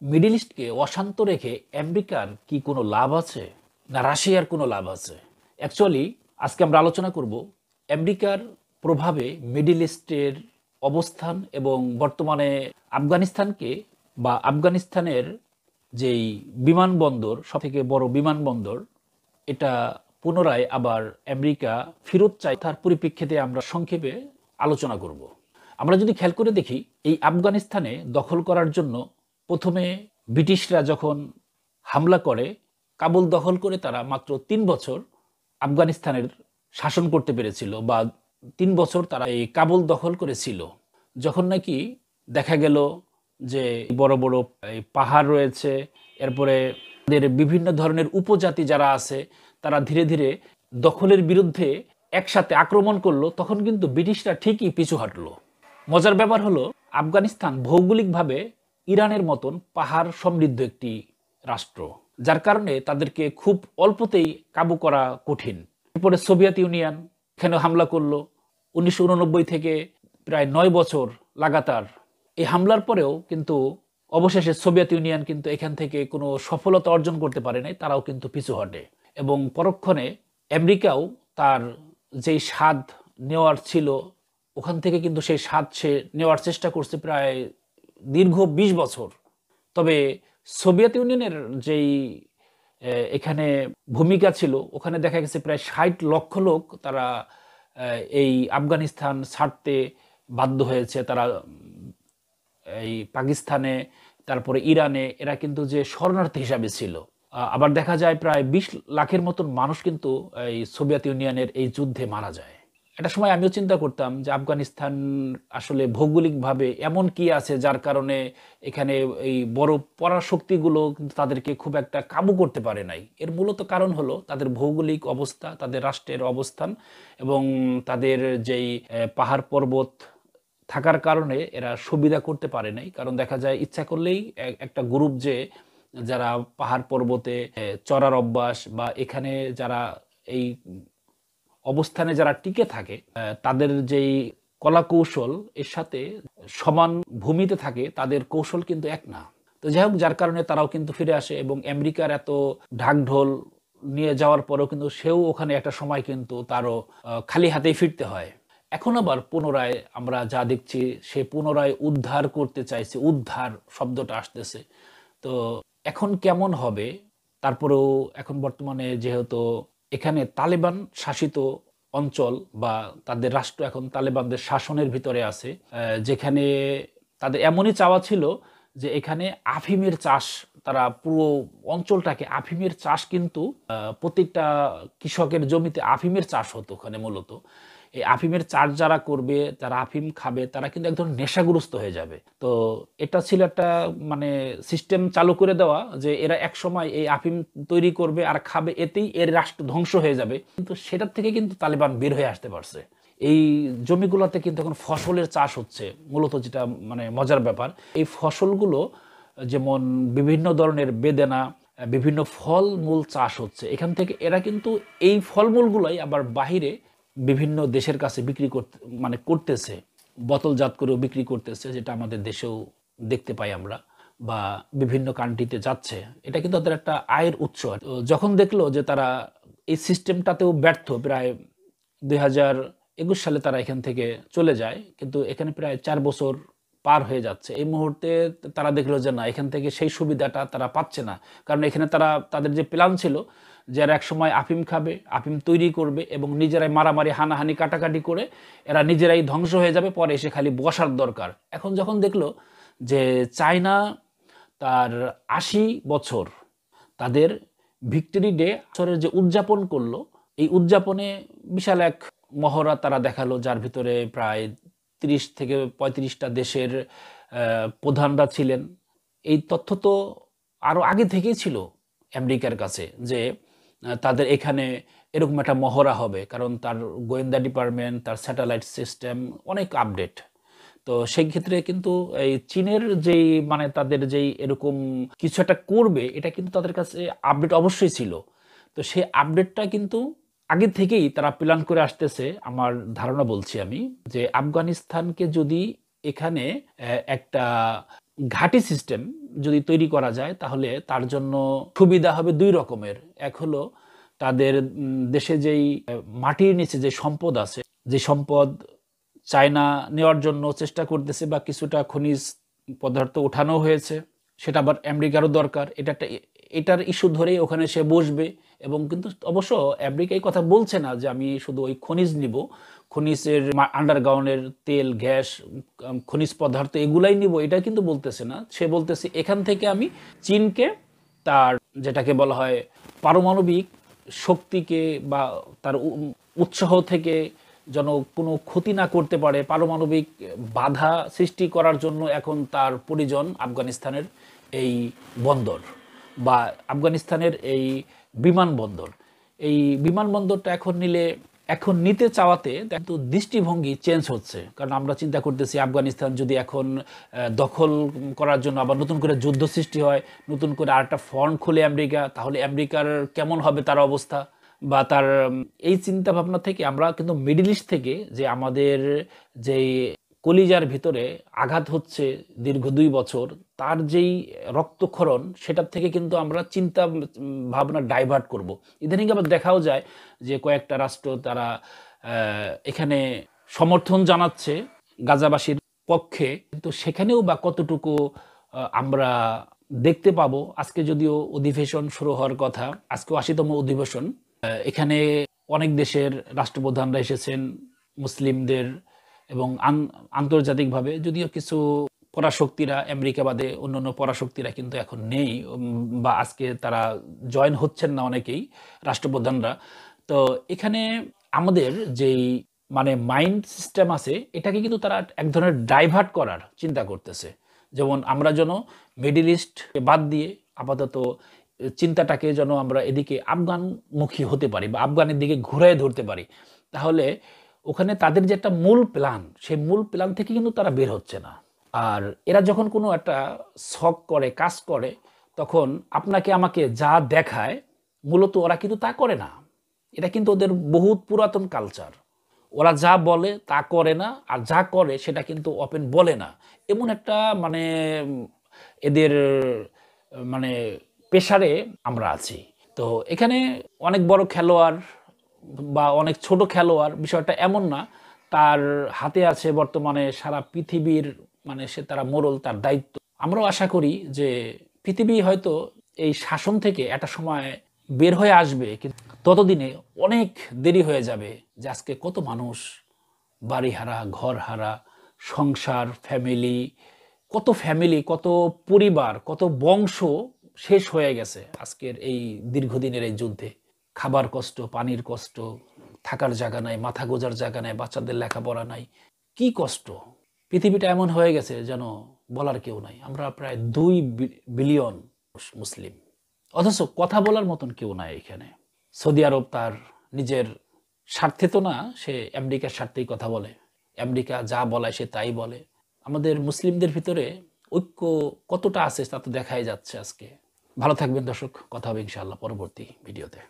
Middle ইস্টকে অশান্ত রেখে আমেরিকার কি কোনো লাভ আছে, না রাশিয়ার কোনো লাভ আছে? অ্যাকচুয়ালি আজকে আমরা আলোচনা করব আমেরিকার প্রভাবে মিডল ইস্টের অবস্থান এবং বর্তমানে আফগানিস্তানকে বা আফগানিস্তানের যেই বিমানবন্দর, সবথেকে বড় বিমানবন্দর, এটা পুনরায় আবার আমেরিকা ফেরত চায়, তার পরিপ্রেক্ষিতে আমরা সংক্ষেপে আলোচনা করব। আমরা যদি খেয়াল করে দেখি, এই আফগানিস্তানে দখল করার জন্য প্রথমে ব্রিটিশরা যখন হামলা করে, কাবুল দখল করে তারা মাত্র ৩ বছর আফগানিস্তানের শাসন করতে পেরেছিল, বা ৩ বছর তারা এই কাবুল দখল করেছিল। যখন নাকি দেখা গেল যে বড় বড় এই পাহাড় রয়েছে, এরপরে তাদের বিভিন্ন ধরনের উপজাতি যারা আছে তারা ধীরে ধীরে দখলের বিরুদ্ধে একসাথে আক্রমণ করলো, তখন কিন্তু ব্রিটিশরা ঠিকই পিছু হাঁটলো। মজার ব্যাপার হলো, আফগানিস্তান ভৌগোলিকভাবে ইরানের মতন পাহাড় সমৃদ্ধ একটি রাষ্ট্র, যার কারণে তাদেরকে খুব অল্পতেই কাবু করা কঠিন। এরপরে সোভিয়েত ইউনিয়ন এখানে হামলা করলো ১৯৮৯ থেকে প্রায় ৯ বছর লাগাতার। এই হামলার পরেও কিন্তু অবশেষে সোভিয়েত ইউনিয়ন কিন্তু এখান থেকে কোনো সফলতা অর্জন করতে পারে নাই, তারাও কিন্তু পিছু হটে। এবং পরক্ষণে আমেরিকাও তার যেই স্বাদ নেওয়ার ছিল ওখান থেকে কিন্তু সেই স্বাদ সে নেওয়ার চেষ্টা করছে প্রায় দীর্ঘ ২০ বছর। তবে সোভিয়েত ইউনিয়নের যেই এখানে ভূমিকা ছিল, ওখানে দেখা গেছে প্রায় ৬০ লক্ষ লোক তারা এই আফগানিস্তান ছাড়তে বাধ্য হয়েছে। তারা এই পাকিস্তানে, তারপরে ইরানে, এরা কিন্তু যে শরণার্থী হিসাবে ছিল। আবার দেখা যায় প্রায় ২০ লাখের মতন মানুষ কিন্তু এই সোভিয়েত ইউনিয়নের এই যুদ্ধে মারা যায়। একটা সময় আমিও চিন্তা করতাম যে আফগানিস্তান আসলে ভৌগোলিকভাবে এমন কি আছে যার কারণে এখানে এই বড় পরাশক্তিগুলো কিন্তু তাদেরকে খুব একটা কাবু করতে পারে নাই। এর মূলত কারণ হলো তাদের ভৌগোলিক অবস্থা, তাদের রাষ্ট্রের অবস্থান এবং তাদের যেই পাহাড় পর্বত থাকার কারণে এরা সুবিধা করতে পারে নাই। কারণ দেখা যায় ইচ্ছা করলেই একটা গ্রুপ যে যারা পাহাড় পর্বতে চড়ার অভ্যাস বা এখানে যারা এই অবস্থানে যারা টিকে থাকে, তাদের যেই কলা কৌশল এর সাথে সমান ভূমিতে থাকে, তাদের কৌশল কিন্তু এক না। তো যাই হোক, যার কারণে তারাও কিন্তু ফিরে আসে এবং আমেরিকার এত ঢাকঢোল নিয়ে যাওয়ার পরেও কিন্তু সেও ওখানে একটা সময় কিন্তু তারও খালি হাতেই ফিরতে হয়। এখন আবার পুনরায় আমরা যা দেখছি, সে পুনরায় উদ্ধার করতে চাইছে, উদ্ধার শব্দটা আসতেছে। তো এখন কেমন হবে? তারপরেও এখন বর্তমানে যেহেতু এখানে তালেবান শাসিত অঞ্চল বা তাদের রাষ্ট্র এখন তালেবানদের শাসনের ভিতরে আছে, যেখানে তাদের এমনই চাওয়া ছিল যে এখানে আফিমের চাষ, তারা পুরো অঞ্চলটাকে আফিমের চাষ, কিন্তু প্রত্যেকটা কৃষকের জমিতে আফিমের চাষ হতো ওখানে মূলত। এই আফিমের চাষ যারা করবে, যারা আফিম খাবে, তারা কিন্তু একদম নেশাগ্রস্ত হয়ে যাবে। তো এটা ছিল একটা মানে সিস্টেম চালু করে দেওয়া যে এরা এক সময় এই আফিম তৈরি করবে আর খাবে, এতেই এর রাষ্ট্র ধ্বংস হয়ে যাবে। কিন্তু সেটার থেকে কিন্তু তালেবান বের হয়ে আসতে পারছে। এই জমিগুলোতে কিন্তু এখন ফসলের চাষ হচ্ছে মূলত, যেটা মানে মজার ব্যাপার। এই ফসলগুলো যেমন বিভিন্ন ধরনের বেদেনা, বিভিন্ন ফলমূল চাষ হচ্ছে এখান থেকে। এরা কিন্তু এই ফলমূলগুলোই আবার বাহিরে বিভিন্ন দেশের কাছে বিক্রি করতে মানে করতেছে, বোতলজাত করেও বিক্রি করতেছে, যেটা আমাদের দেশেও দেখতে পাই আমরা, বা বিভিন্ন কান্ট্রিতে যাচ্ছে। এটা কিন্তু তাদের একটা আয়ের উৎস। তো যখন দেখলো যে তারা এই সিস্টেমটাতেও ব্যর্থ, প্রায় ২০২১ সালে তারা এখান থেকে চলে যায়, কিন্তু এখানে প্রায় ৪ বছর পার হয়ে যাচ্ছে। এই মুহূর্তে তারা দেখলো যে না, এখান থেকে সেই সুবিধাটা তারা পাচ্ছে না। কারণ এখানে তারা তাদের যে প্ল্যান ছিল, যারা এক সময় আফিম খাবে, আফিম তৈরি করবে এবং নিজেরাই মারামারি হানাহানি কাটাকাটি করে এরা নিজেরাই ধ্বংস হয়ে যাবে, পরে এসে খালি বসার দরকার। এখন যখন দেখলো যে চায়না তার ৮০ বছর তাদের ভিক্টরি ডে বছরের যে উদযাপন করলো, এই উদযাপনে বিশাল এক মহড়া তারা দেখালো, যার ভিতরে প্রায় ৩০ থেকে ৩৫টা দেশের প্রধানরা ছিলেন। এই তথ্য তো আরও আগে থেকেই ছিল আমেরিকার কাছে যে তাদের এখানে এরকম একটা মহড়া হবে, কারণ তার গোয়েন্দা ডিপার্টমেন্ট, তার স্যাটেলাইট সিস্টেম অনেক আপডেট। তো সেই ক্ষেত্রে কিন্তু এই চীনের যেই মানে তাদের যেই এরকম কিছু একটা করবে, এটা কিন্তু তাদের কাছে আপডেট অবশ্যই ছিল। তো সেই আপডেটটা কিন্তু আগে থেকেই তারা প্ল্যান করে আসতেছে। আমার ধারণা বলছি আমি, যে আফগানিস্তানকে যদি এখানে একটা ঘাঁটি সিস্টেম যদি তৈরি করা যায় তাহলে তার জন্য সুবিধা হবে দুই রকমের। এক হলো তাদের দেশে যেই মাটির নিচে যে সম্পদ আছে, যে সম্পদ চায়না নেওয়ার জন্য চেষ্টা করতেছে বা কিছুটা খনিজ পদার্থ ওঠানো হয়েছে, সেটা আবার আমেরিকারও দরকার। এটার ইস্যু ধরেই ওখানে সে বসবে। এবং কিন্তু অবশ্য আমেরিকা এই কথা বলছে না যে আমি শুধু ওই খনিজ নিব, খনিজের আন্ডারগ্রাউন্ডের তেল, গ্যাস, খনিজ পদার্থ এগুলাই নিব, এটা কিন্তু বলতেছে না। সে বলতেছে এখান থেকে আমি চীনকে তার যেটাকে বলা হয় পারমাণবিক শক্তিকে বা তার উৎসাহ থেকে যেন কোনো ক্ষতি না করতে পারে, পারমাণবিক বাধা সৃষ্টি করার জন্য এখন তার প্রয়োজন আফগানিস্তানের এই বন্দর বা আফগানিস্তানের এই বিমানবন্দর। এই বিমানবন্দরটা এখন নিতে চাওয়াতে কিন্তু দৃষ্টিভঙ্গি চেঞ্জ হচ্ছে। কারণ আমরা চিন্তা করতেছি আফগানিস্তান যদি এখন দখল করার জন্য আবার নতুন করে যুদ্ধ সৃষ্টি হয়, নতুন করে আরেকটা ফ্রন্ট খুলে আমেরিকা, তাহলে আমেরিকার কেমন হবে তার অবস্থা বা তার এই চিন্তা ভাবনা থেকে আমরা কিন্তু মিডল ইস্ট থেকে যে আমাদের যেই কলিজার ভিতরে আঘাত হচ্ছে দীর্ঘ 2 বছর, তার যেই রক্তক্ষরণ, সেটার থেকে কিন্তু আমরা চিন্তা ভাবনা ডাইভার্ট করব। ইদানিং আবার দেখাও যায় যে কয়েকটা রাষ্ট্র তারা এখানে সমর্থন জানাচ্ছে গাজাবাসীর পক্ষে, কিন্তু সেখানেও বা কতটুকু আমরা দেখতে পাবো। আজকে যদিও অধিবেশন শুরু হওয়ার কথা, আজকে 80তম অধিবেশন, এখানে অনেক দেশের রাষ্ট্রপ্রধানরা এসেছেন, মুসলিমদের এবং আন্তর্জাতিকভাবে যদিও কিছু পরাশক্তিরা, আমেরিকা বাদে অন্যান্য পরাশক্তিরা কিন্তু এখন নেই বা আজকে তারা জয়েন হচ্ছেন না অনেকেই রাষ্ট্রপ্রধানরা। তো এখানে আমাদের যেই মানে মাইন্ড সিস্টেম আছে, এটাকে কিন্তু তারা এক ধরনের ডাইভার্ট করার চিন্তা করতেছে। যেমন আমরা যেন মিডল ইস্ট বাদ দিয়ে আপাতত চিন্তাটাকে যেন আমরা এদিকে আফগানমুখী হতে পারি বা আফগানের দিকে ঘুরে ধরতে পারি। তাহলে ওখানে তাদের যে একটা মূল প্ল্যান, সেই মূল প্ল্যান থেকে কিন্তু তারা বের হচ্ছে না। আর এরা যখন কোনো একটা শখ করে, কাজ করে, তখন আপনাকে আমাকে যা দেখায় মূলত ওরা কিন্তু তা করে না। এটা কিন্তু ওদের বহুত পুরাতন কালচার। ওরা যা বলে তা করে না, আর যা করে সেটা কিন্তু ওপেন বলে না। এমন একটা মানে এদের মানে পেশারে আমরা আছি। তো এখানে অনেক বড় খেলোয়াড় বা অনেক ছোট খেলোয়াড়, বিষয়টা এমন না। তার হাতে আছে বর্তমানে সারা পৃথিবীর মানে তারা মোড়ল, তার দায়িত্ব। আমরাও আশা করি যে পৃথিবী হয়তো এই শাসন থেকে একটা সময় বের হয়ে আসবে, কিন্তু ততদিনে অনেক দেরি হয়ে যাবে। যে আজকে কত মানুষ বাড়ি হারা, ঘর হারা, সংসার, ফ্যামিলি, কত পরিবার, কত বংশ শেষ হয়ে গেছে আজকের এই দীর্ঘদিনের এই যুদ্ধে। খাবার কষ্ট, পানির কষ্ট, থাকার জায়গা নাই, মাথা গোজার জায়গা নাই, বাচ্চাদের লেখাপড়া নাই, কি কষ্ট। পৃথিবীটা এমন হয়ে গেছে যেন বলার কেউ নাই। আমরা প্রায় 2 বিলিয়ন মুসলিম, অথচ কথা বলার মতন কেউ নাই এখানে। সৌদি আরব তার নিজের স্বার্থে তো না, সে আমেরিকার স্বার্থেই কথা বলে। আমেরিকা যা বলায় সে তাই বলে। আমাদের মুসলিমদের ভিতরে ঐক্য কতটা আছে তা তো দেখাই যাচ্ছে আজকে। ভালো থাকবেন দর্শক, কথা হবে ইনশাআল্লাহ পরবর্তী ভিডিওতে।